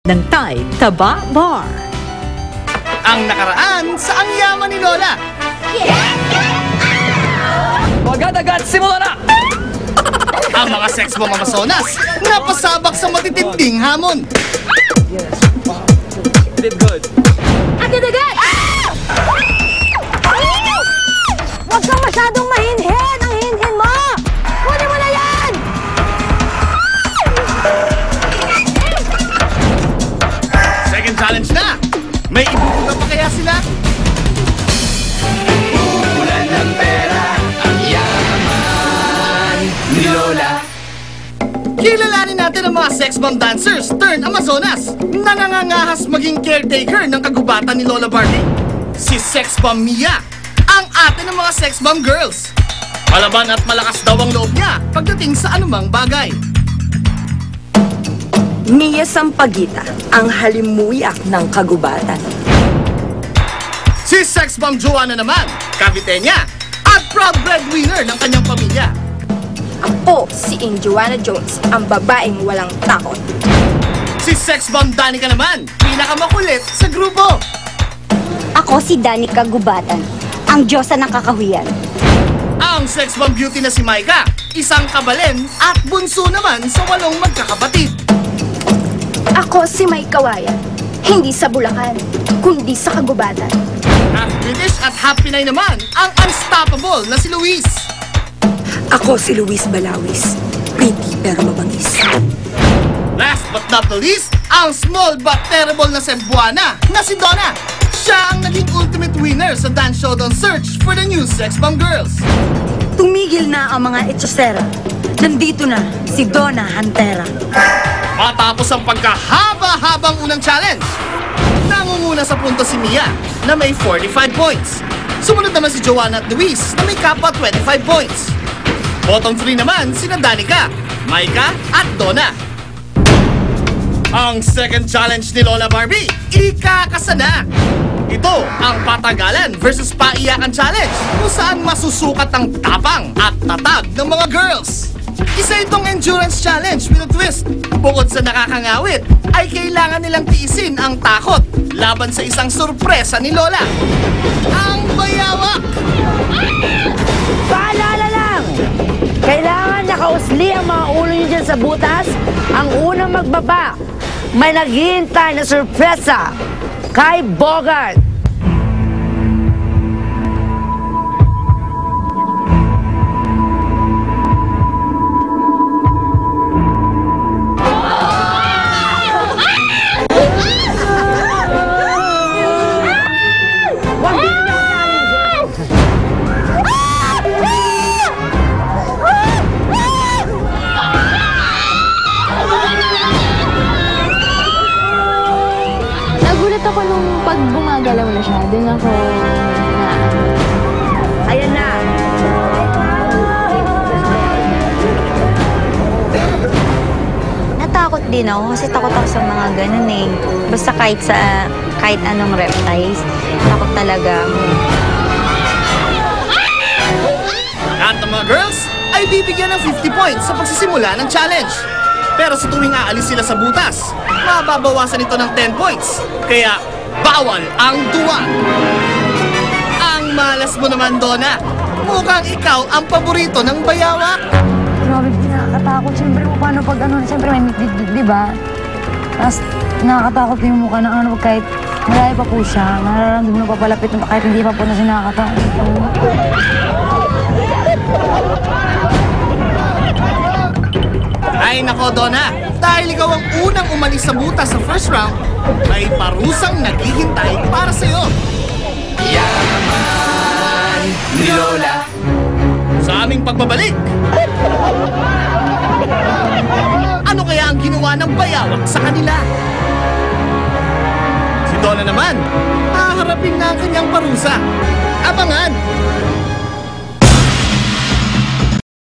ng Thai Taba Bar. Ang nakaraan sa ang yaman ni Lola. Agad-agad, simula na! Ang mga sex bomb Amazonas napasabak sa matitinding hamon. Did good. Agad-agad! Huwag kang masyadong mahinhin! Ang hinhin mo! Kunin mo na yan! Second challenge na. May ibubuga pa kaya sila? Ulan ng pera, ang yaman ni Lola. Kilalanin natin ang mga sex bomb dancers turn Amazonas na nangangahas maging caretaker ng kagubatan ni Lola Barbie. Si Sex Bomb Mia, ang ate ng mga sex bomb girls. Palaban at malakas daw ang loob niya pagdating sa anumang bagay. Mia Sampaguita, ang halimuyak ng kagubatan. Si Sex Bomb Joanna naman, Caviteña, at proud breadwinner ng kanyang pamilya. Ako si Joanna Jones, ang babaeng walang takot. Si Sex Bomb Danica naman, pinakamakulit sa grupo. Ako si Danica Gubatan, ang diyosa ng kakahuyan. Ang Sex Bomb Beauty na si Maika, isang kabalen at bunso naman sa 8 magkakapatid. Ako si May Kawayan, hindi sa Bulacan, kundi sa kagubatan. Half British at half Pinay naman, ang unstoppable na si Luis. Ako si Luis Balawis, pretty pero mabangis. Last but not the least, ang small but terrible na Cebuana na si Donna. Siya ang naging ultimate winner sa Dance Showdown Search for the new Sex Bomb Girls. Tumigil na ang mga etsosera. Nandito na si Donna Hantera. Matapos ang pagkahaba-habang unang challenge, nangunguna sa punto si Mia na may 45 points. Sumunod naman si Joanna at Luis na may kapwa 25 points. Bottom 3 naman sina Danica, Maika at Donna. Ang second challenge ni Lola Barbie, ikakasana. Ito ang patagalan versus paiyakan challenge kung saan masusukat ang tapang at tatag ng mga girls. Isa itong endurance challenge with a twist. Bukod sa nakakangawit, ay kailangan nilang tiisin ang takot laban sa isang sorpresa ni Lola. Ang bayawak! Paalala lang! Kailangan nakausli ang mga ulo nyo dyan sa butas. Ang unang magbaba, may naghihintay na sorpresa kay Bogart. Nagulat ako nung pag bumagalaw na siya, dun ako na... Ayan na. Natakot din ako kasi takot ako sa mga ganun eh. Basta kahit anong reptiles, takot talaga ako. At ang mga girls ay bibigyan ng 50 points sa pagsisimula ng challenge. Pero sa tuwing aalis sila sa butas, mababawasan ito ng 10 points. Kaya bawal ang duwa. Ang malas mo naman, Donna. Mukhang ikaw ang paborito ng bayawak. Grabe, nakakatakot. Siyempre, paano pag ano, siyempre may di ba? Tapos nakakatakot yung mukha ng ano, kahit malayo pa po siya. Nararamdaman mo papalapit kahit hindi pa po na siya nakakatakot. Ay nako, Donna. Dahil ikaw ang unang umalis sa butas sa first round, may parusang naghihintay para sa'yo. Yaman ni Lola. Sa aming pagbabalik, ano kaya ang ginawa ng bayawak sa kanila? Si Donna naman, haharapin na ang kanyang parusa. Abangan!